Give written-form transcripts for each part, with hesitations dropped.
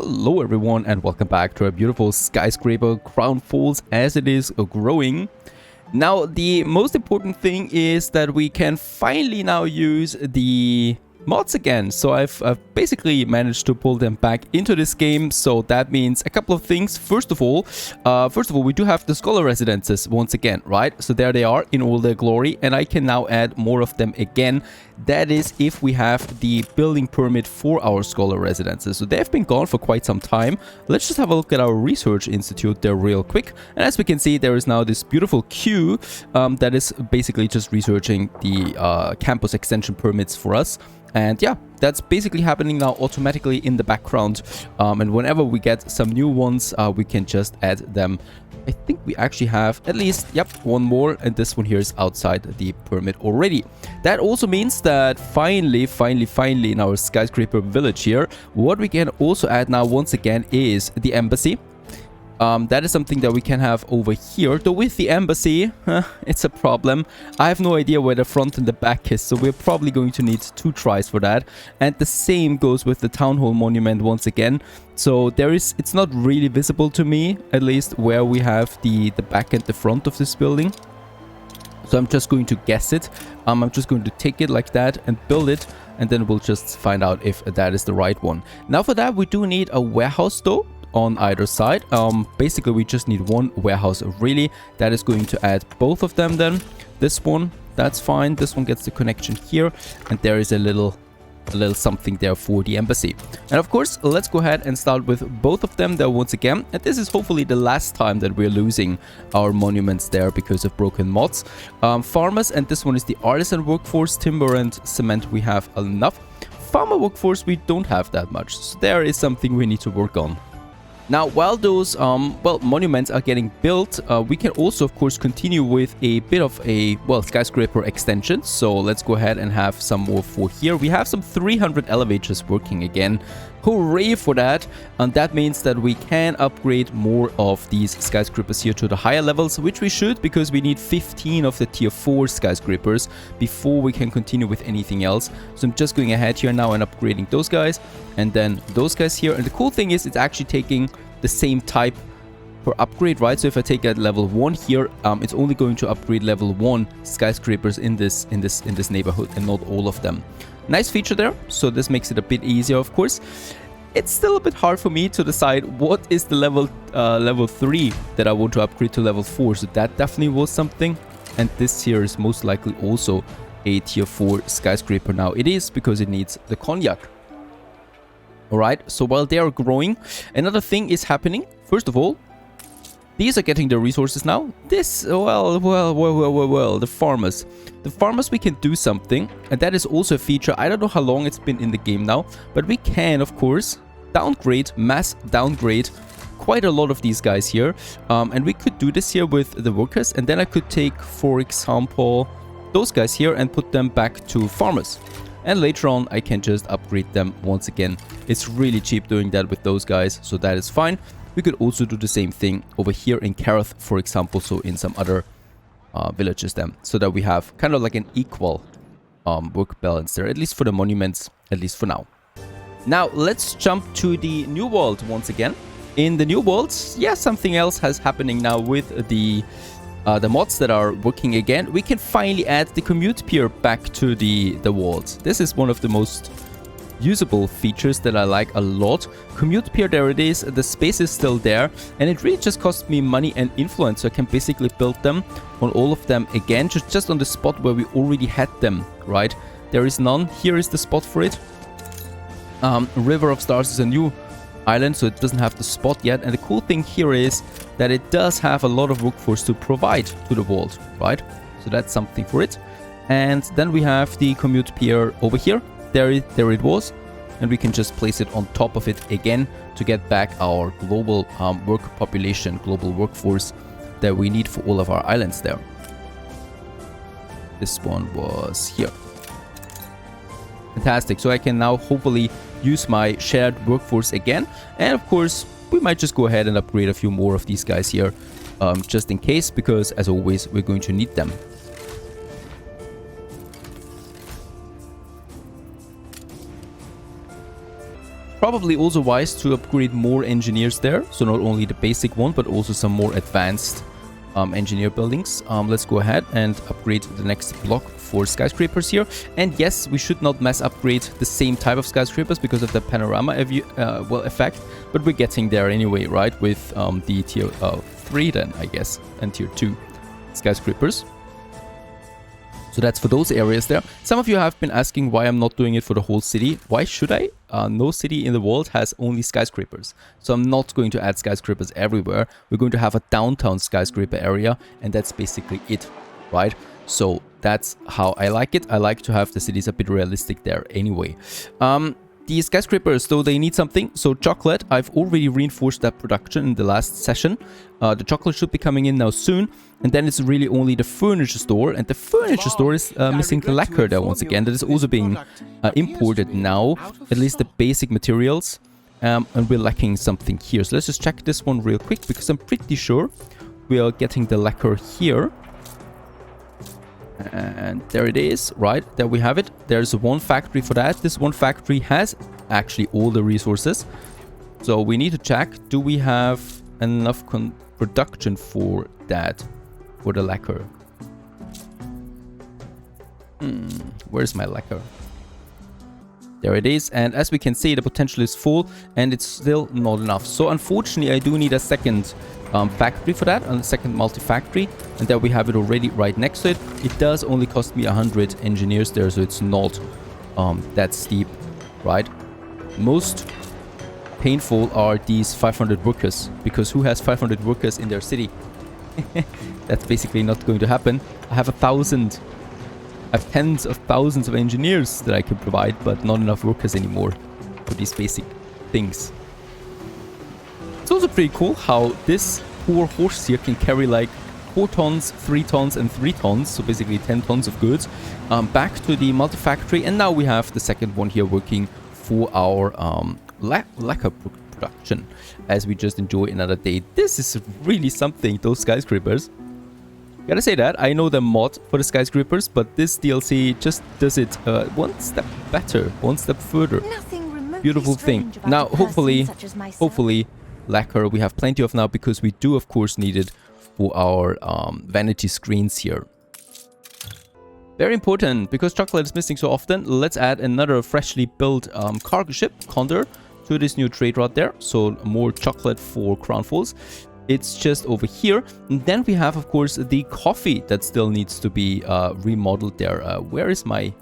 Hello everyone and welcome back to a beautiful skyscraper crown falls as it is growing. Now the most important thing is that we can finally now use the mods again. So I've basically managed to pull them back into this game. So that means a couple of things. First of all, we do have the scholar residences once again, right? So there they are in all their glory, and I can now add more of them again. That is if we have the building permit for our scholar residences. So they've been gone for quite some time. Let's just have a look at our research institute there real quick. And as we can see, there is now this beautiful queue that is basically just researching the campus extension permits for us. And yeah, that's basically happening now automatically in the background. And whenever we get some new ones, we can just add them. I think we actually have at least, yep, one more. And this one here is outside the permit already. That also means that finally in our skyscraper village here, what we can also add now once again is the embassy. That is something that we can have over here. Though with the embassy, it's a problem. I have no idea where the front and the back is, so we're probably going to need 2 tries for that. And the same goes with the town hall monument once again. So it's not really visible to me, at least, where we have the back and the front of this building. So I'm just going to guess it. I'm just going to take it like that and build it, and then we'll just find out if that is the right one. Now for that, we do need a warehouse though. On either side. Basically we just need one warehouse really. That is going to add both of them then. This one, that's fine. This one gets the connection here, and there is a little something there for the embassy. And of course, let's go ahead and start with both of them there once again. And this is hopefully the last time that we're losing our monuments there because of broken mods. Farmers, and this one is the artisan workforce. Timber and cement we have enough. Farmer workforce we don't have that much, so there is something we need to work on. Now, while those monuments are getting built, we can also, of course, continue with a bit of a, skyscraper extension. So let's go ahead and have some more for here. We have some 300 elevators working again. Hooray for that. And that means that we can upgrade more of these skyscrapers here to the higher levels, which we should, because we need 15 of the tier 4 skyscrapers before we can continue with anything else. So I'm just going ahead here now and upgrading those guys, and then those guys here. And the cool thing is it's actually taking the same type per upgrade, right? So if I take at level 1 here, it's only going to upgrade level 1 skyscrapers in this neighborhood, and not all of them. Nice feature there. So this makes it a bit easier, of course. It's still a bit hard for me to decide what is the level 3 that I want to upgrade to level 4. So that definitely was something. And this here is most likely also a tier 4 skyscraper now. It is, because it needs the cognac. Alright, so while they are growing, another thing is happening. First of all, these are getting their resources now. This, the farmers. The farmers, we can do something, and that is also a feature. I don't know how long it's been in the game now, but we can, of course, mass downgrade quite a lot of these guys here. And we could do this here with the workers, and then I could take, for example, those guys here and put them back to farmers. And later on, I can just upgrade them once again. It's really cheap doing that with those guys, so that is fine. We could also do the same thing over here in Kareth, for example, so in some other villages then, so that we have kind of like an equal work balance there, at least for the monuments, at least for now. Now, let's jump to the new world once again. In the new world, yeah, something else has happening now with the mods that are working again. We can finally add the commute pier back to the world. This is one of the most usable features that I like a lot. Commute pier, there it is. The space is still there, and it really just costs me money and influence, so I can basically build them on all of them again, just on the spot where we already had them, right? There is none. Here is the spot for it. River of Stars is a new island, so it doesn't have the spot yet. And the cool thing here is that it does have a lot of workforce to provide to the world, right? So that's something for it. And then we have the commute pier over here. There it was, and we can just place it on top of it again to get back our global work population, global workforce that we need for all of our islands there. This one was here. Fantastic. So I can now hopefully use my shared workforce again, and of course we might just go ahead and upgrade a few more of these guys here, just in case, because as always we're going to need them. Probably also wise to upgrade more engineers there. So not only the basic one, but also some more advanced engineer buildings. Let's go ahead and upgrade the next block for skyscrapers here. And yes, we should not mass upgrade the same type of skyscrapers because of the panorama effect. But we're getting there anyway, right? With the tier 3 then, I guess, and tier 2 skyscrapers. So that's for those areas there. Some of you have been asking why I'm not doing it for the whole city. Why should I? No city in the world has only skyscrapers. So I'm not going to add skyscrapers everywhere. We're going to have a downtown skyscraper area, and that's basically it, right? So that's how I like it. I like to have the cities a bit realistic there anyway. The skyscrapers, though, they need something. So chocolate, I've already reinforced that production in the last session. The chocolate should be coming in now soon. And then it's really only the furniture store. And the furniture store is missing the lacquer there once again. That is also being imported now. At least the basic materials. And we're lacking something here. So let's just check this one real quick, because I'm pretty sure we are getting the lacquer here. And there it is, right? There we have it. There's one factory for that. This one factory has actually all the resources. So we need to check, do we have enough production for that, for the lacquer? Where's my lacquer? There it is. And as we can see, the potential is full and it's still not enough. So unfortunately, I do need a second factory for that, and a second multi-factory, and there we have it already right next to it. It does only cost me 100 engineers there, so it's not that steep, right? Most painful are these 500 workers, because who has 500 workers in their city? That's basically not going to happen. I have 1,000. I have tens of thousands of engineers that I can provide, but not enough workers anymore for these basic things. It's also pretty cool how this poor horse here can carry like 4 tons, 3 tons, and 3 tons, so basically 10 tons of goods, back to the multi-factory. And now we have the second one here working for our lacquer production, as we just enjoy another day. This is really something, those skyscrapers. Gotta say that, I know the mod for the skyscrapers, but this DLC just does it one step better, one step further. Beautiful thing. Now, hopefully, lacquer we have plenty of now, because we do, of course, need it for our vanity screens here. Very important, because chocolate is missing so often. Let's add another freshly built cargo ship, Condor, to this new trade route there. So more chocolate for Crown Falls. It's just over here. And then we have, of course, the coffee that still needs to be remodeled there. Where is my...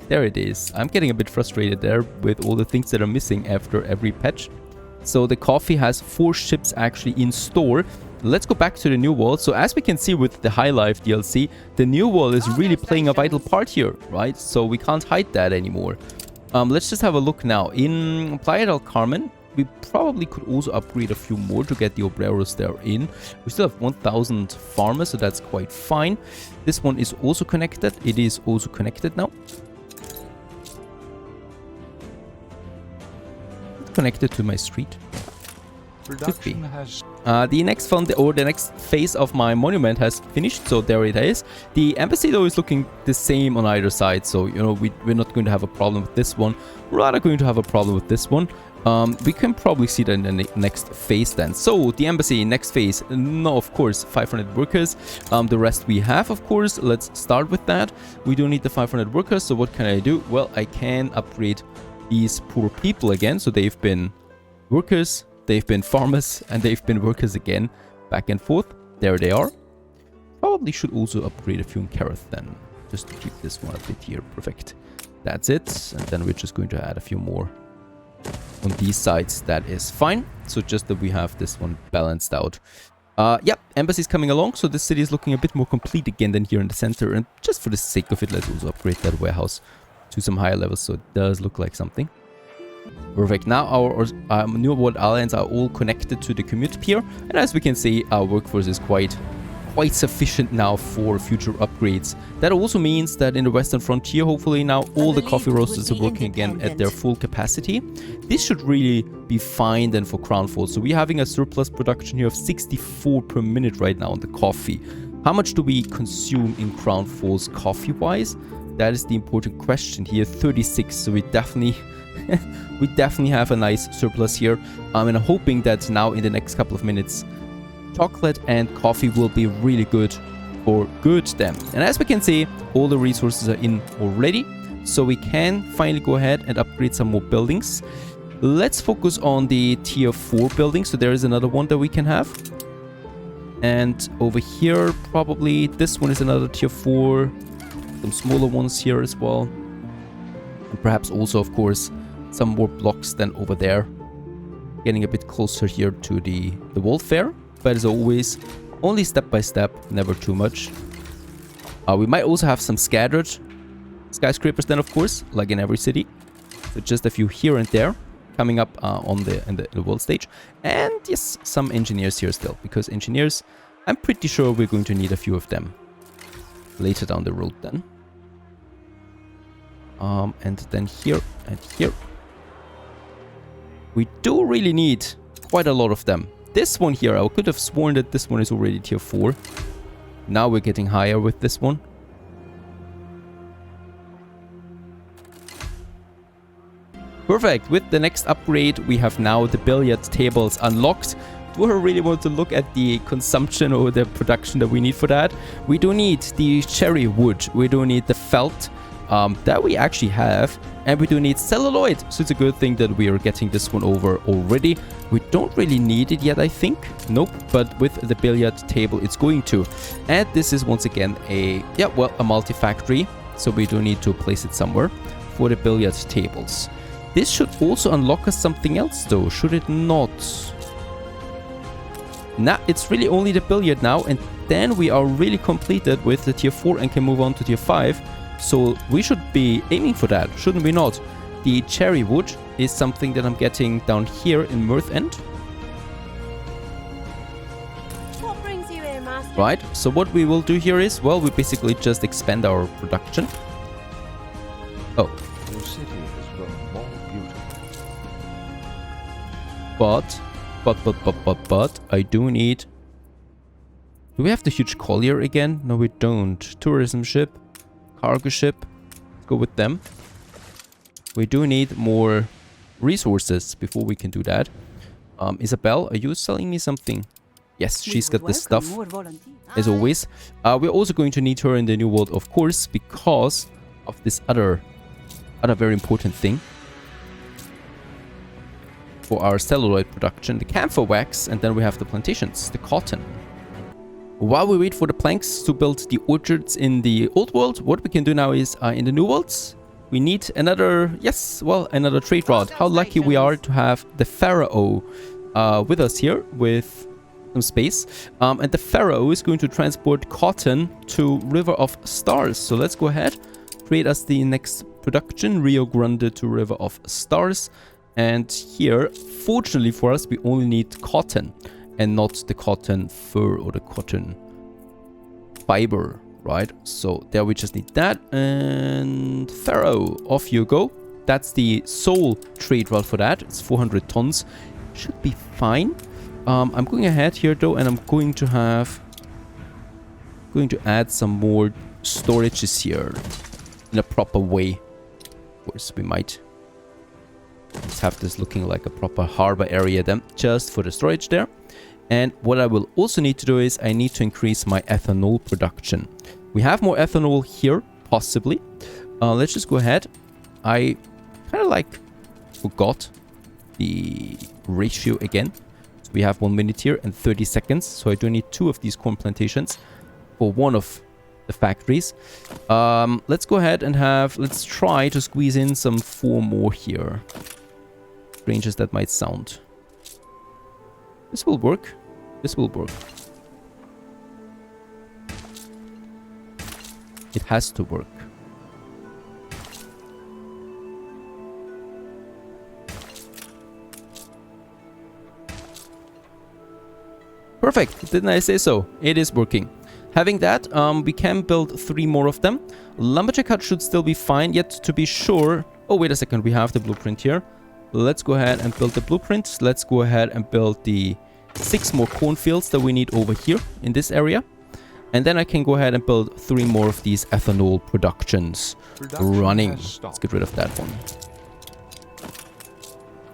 There it is. I'm getting a bit frustrated there with all the things that are missing after every patch. So the coffee has 4 ships actually in store. Let's go back to the new world. So as we can see with the High Life DLC, the new world is really playing a vital part here, right? So we can't hide that anymore. Let's just have a look now. In Playa del Carmen, we probably could also upgrade a few more to get the obreros there in. We still have 1,000 farmers, so that's quite fine. This one is also connected. It is also connected now. Connected to my street. Production has... the next fund, or the next phase of my monument has finished, so there it is. The embassy though is looking the same on either side, so you know we're not going to have a problem with this one. We're rather going to have a problem with this one. We can probably see that in the next phase then. So the embassy, next phase, no, of course, 500 workers. The rest we have, of course. Let's start with that. We don't need the 500 workers, so what can I do? Well, I can upgrade these poor people again. So they've been workers, they've been farmers, and they've been workers again, back and forth. There they are. Probably should also upgrade a few in Kareth then, just to keep this one a bit here. Perfect. That's it. And then we're just going to add a few more on these sides. That is fine. So just that we have this one balanced out. Yep, embassy's coming along. So this city is looking a bit more complete again than here in the center. And just for the sake of it, let's also upgrade that warehouse to some higher levels, so it does look like something. Perfect. Now our New World Alliance are all connected to the commute pier, and as we can see, our workforce is quite sufficient now for future upgrades. That also means that in the Western Frontier, hopefully now all the coffee roasters are working again at their full capacity. This should really be fine then for Crown Falls. So we're having a surplus production here of 64 per minute right now on the coffee. How much do we consume in Crown Falls coffee-wise? That is the important question here. 36, so we definitely we definitely have a nice surplus here. And I'm hoping that now in the next couple of minutes chocolate and coffee will be really good for good then. And as we can see, all the resources are in already, so we can finally go ahead and upgrade some more buildings. Let's focus on the tier 4 building. So there is another one that we can have. And over here, probably this one is another tier 4. Some smaller ones here as well. And perhaps also, of course, some more blocks than over there. Getting a bit closer here to the world fair. But as always, only step by step, never too much. We might also have some scattered skyscrapers then, of course, like in every city. So just a few here and there coming up on in the world stage. And yes, some engineers here still, because engineers, I'm pretty sure we're going to need a few of them later down the road then. And then here and here. We do really need quite a lot of them. This one here, I could have sworn that this one is already tier 4. Now we're getting higher with this one. Perfect. With the next upgrade, we have now the billiard tables unlocked. Do I really want to look at the consumption or the production that we need for that? We do need the cherry wood. We do need the felt that we actually have. And we do need celluloid. So it's a good thing that we are getting this one over already. We don't really need it yet, I think. Nope. But with the billiard table, it's going to. And this is once again a multi-factory. So we do need to place it somewhere for the billiard tables. This should also unlock us something else though, should it not? Nah, it's really only the billiard now, and then we are really completed with the tier 4 and can move on to tier 5. So we should be aiming for that, shouldn't we not? The cherry wood is something that I'm getting down here in Mirth End. What brings you here, Master? Right, so what we will do here is, well, we basically just expand our production. Oh. Your city has grown more beautiful. But, I do need... Do we have the huge collier again? No, we don't. Tourism ship, cargo ship. Let's go with them. We do need more resources before we can do that. Isabel, are you selling me something? Yes, she's got the stuff, as always. We're also going to need her in the new world, of course, because of this other very important thing. For our celluloid production, the camphor wax, and then we have the plantations, the cotton. While we wait for the planks to build the orchards in the old world, what we can do now is, in the new worlds, we need another, another trade route. How lucky we are to have the Pharaoh with us here, with some space. And the Pharaoh is going to transport cotton to River of Stars. So let's go ahead, create us the next production, Rio Grande to River of Stars. And here, fortunately for us, we only need cotton and not the cotton fur or the cotton fiber, right? So there we just need that. And Pharaoh, off you go. That's the sole trade route for that. It's 400 tons. Should be fine. I'm going ahead here though, and I'm going to add some more storages here in a proper way. Of course, we might. Let's have this looking like a proper harbor area then, just for the storage there. And what I will also need to do is I need to increase my ethanol production. We have more ethanol here, possibly. Let's just go ahead. I kind of forgot the ratio again. So we have 1 minute here and 30 seconds. So I do need 2 of these corn plantations for one of the factories. Let's go ahead and let's try to squeeze in some 4 more here. Strange as that might sound. This will work. This will work. It has to work. Perfect. Didn't I say so? It is working. Having that, we can build 3 more of them. Lumberjack hut should still be fine, yet to be sure... Oh, wait a second. We have the blueprint here. Let's go ahead and build the blueprint. Let's go ahead and build the 6 more cornfields that we need over here in this area. And then I can go ahead and build 3 more of these ethanol productions running. Let's get rid of that one.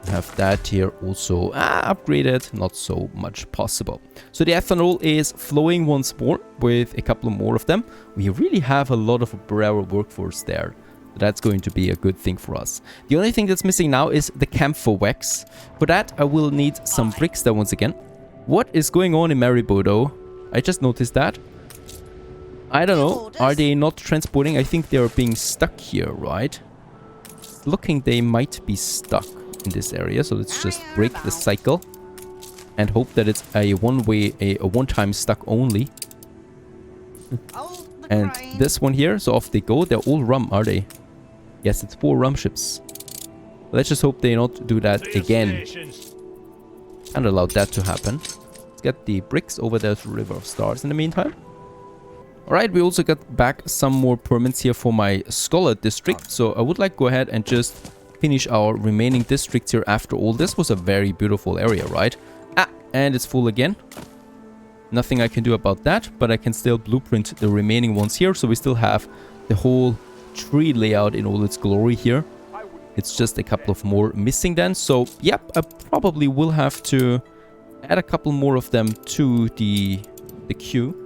Have that here also upgraded, not so much possible. So the ethanol is flowing once more with a couple more of them. We really have a lot of a braver workforce there. That's going to be a good thing for us. The only thing that's missing now is the camphor wax. For that, I will need some bricks there once again. What is going on in Maribodo? I just noticed that. I don't know. Are they not transporting? I think they are being stuck here, right? Looking, they might be stuck in this area. So let's just break the cycle and hope that it's a one-way, a one-time stuck only. And this one here, so off they go. They're all rum, are they? Yes, it's 4 rum ships. Let's just hope they not do that again. Can't allow that to happen. Let's get the bricks over there to River of Stars in the meantime. Alright, we also got back some more permits here for my Scholar district. So I would like to go ahead and just finish our remaining districts here after all. This was a very beautiful area, right? And it's full again. Nothing I can do about that, but I can still blueprint the remaining ones here. So we still have the whole tree layout in all its glory here. It's just a couple of more missing then. So, yep, I probably will have to add a couple more of them to the queue.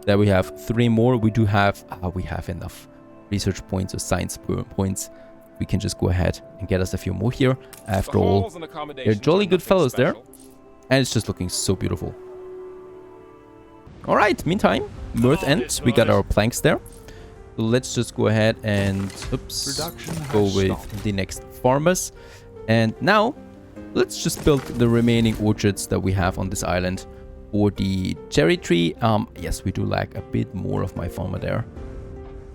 There we have 3 more. We do have, we have enough research points or science points. We can just go ahead and get us a few more here. After all, they're jolly good fellows there. And it's just looking so beautiful. Alright, meantime, Mirth End. We got our planks there. So let's just go ahead and go with the next farmers. And now, let's just build the remaining orchards that we have on this island. For the cherry tree, yes, we do lack a bit more of my farmer there.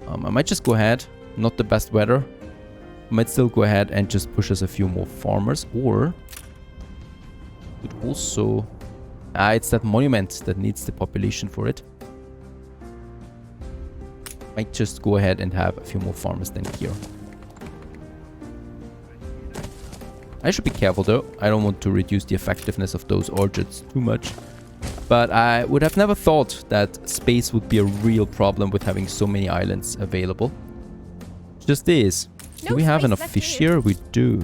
I might just go ahead, not the best weather. I might still go ahead and just push us a few more farmers, or could also, it's that monument that needs the population for it. Might just go ahead and have a few more farmers than here. I should be careful though. I don't want to reduce the effectiveness of those orchards too much. But I would have never thought that space would be a real problem with having so many islands available. Just is. Do we have enough fish here? We do.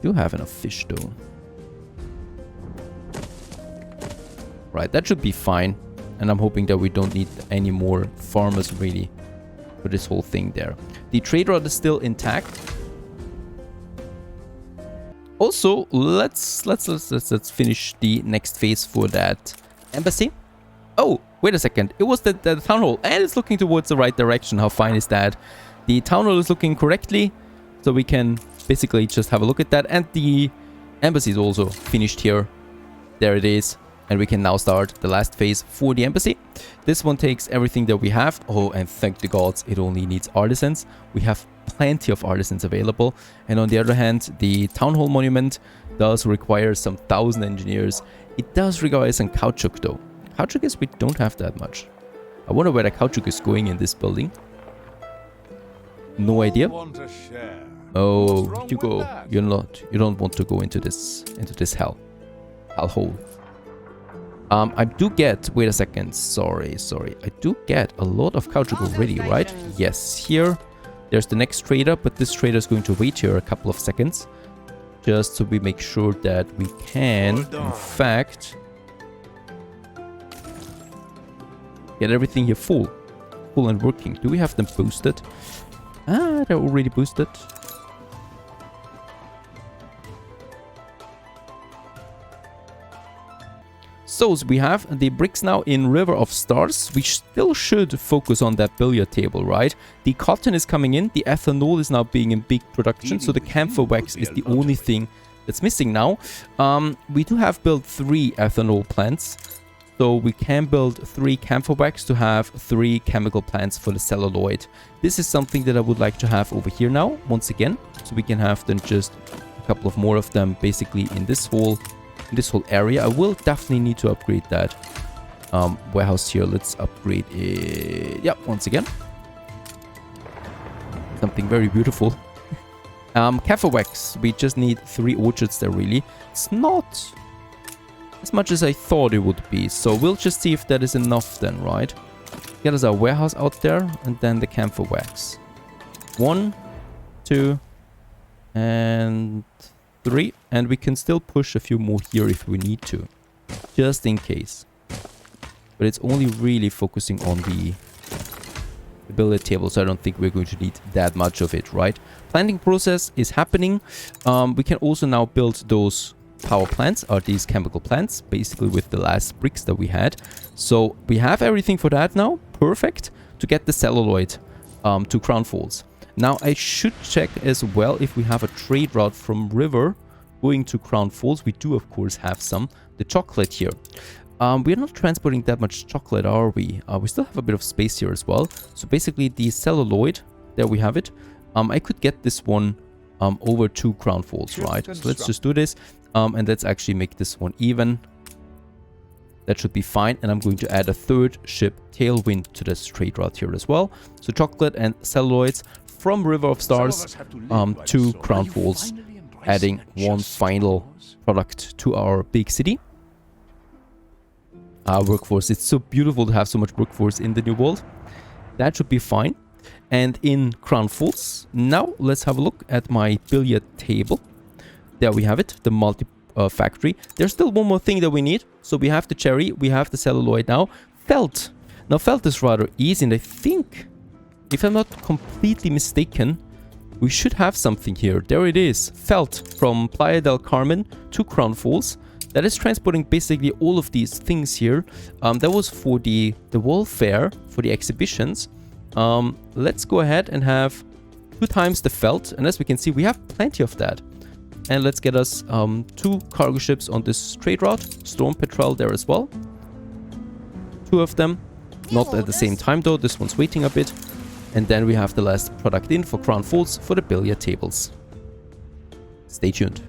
Do have enough fish though. Right, that should be fine. And I'm hoping that we don't need any more farmers really for this whole thing there. The trade route is still intact. Also, let's finish the next phase for that embassy. Oh, wait a second. It was the town hall, and it's looking towards the right direction. How fine is that? The town hall is looking correctly, so we can basically just have a look at that. And the embassy is also finished here. There it is. And we can now start the last phase for the embassy. This one takes everything that we have. Oh, and thank the gods, it only needs artisans. We have plenty of artisans available. And on the other hand, the town hall monument does require some 1,000 engineers. It does require some caoutchouc though. Caoutchouc is we don't have that much. I wonder where the caoutchouc is going in this building. No idea. Oh, Hugo, you don't want to go into this hellhole. I do get, wait a second, sorry. I do get a lot of caoutchouc already, right? Yes, here, there's the next trader, but this trader is going to wait here a couple of seconds. Just so we make sure that we can, in fact, get everything here full and working. Do we have them boosted? They're already boosted. So we have the bricks now in River of Stars. We still should focus on that billiard table, right? The cotton is coming in. The ethanol is now being in big production. So the camphor wax is the only thing that's missing now. We do have built 3 ethanol plants. So we can build 3 camphor wax to have 3 chemical plants for the celluloid. This is something that I would like to have over here now, once again. So we can have then just a couple of more of them basically in this whole area. I will definitely need to upgrade that warehouse here. Let's upgrade it. Yep, once again. Something very beautiful. Camphor wax. We just need 3 orchards there, really. It's not as much as I thought it would be. So we'll just see if that is enough then, right? Get us our warehouse out there, and then the camphor wax. 1, 2, and 3. And we can still push a few more here if we need to, just in case. But it's only really focusing on the billiard table, so I don't think we're going to need that much of it, right? Planting process is happening. We can also now build those power plants, or these chemical plants, basically with the last bricks that we had. So we have everything for that now. Perfect. To get the celluloid to Crown Falls. Now I should check as well if we have a trade route from river going to Crown Falls. We do of course have some. The chocolate here. We're not transporting that much chocolate, are we? We still have a bit of space here as well. So basically the celluloid, there we have it. I could get this one over to Crown Falls, right? So let's just do this. And let's actually make this one even. That should be fine. And I'm going to add a third ship, Tailwind, to this trade route here as well. So chocolate and celluloids from River of Stars to Crown Falls, adding one final product to our big city. Workforce. It's so beautiful to have so much workforce in the new world. That should be fine. And in Crown Falls, now let's have a look at my billiard table. There we have it, the multi factory. There's still one more thing that we need. So we have the cherry, we have the celluloid now. Felt. Now felt is rather easy, and I think, if I'm not completely mistaken, we should have something here. There it is. Felt from Playa del Carmen to Crown Falls. That is transporting basically all of these things here. That was for the World Fair, for the exhibitions. Let's go ahead and have 2 times the felt. And as we can see, we have plenty of that. And let's get us 2 cargo ships on this trade route. Storm Patrol there as well. 2 of them. Not at the same time though. This one's waiting a bit. And then we have the last product in for Crown Falls for the billiard tables. Stay tuned.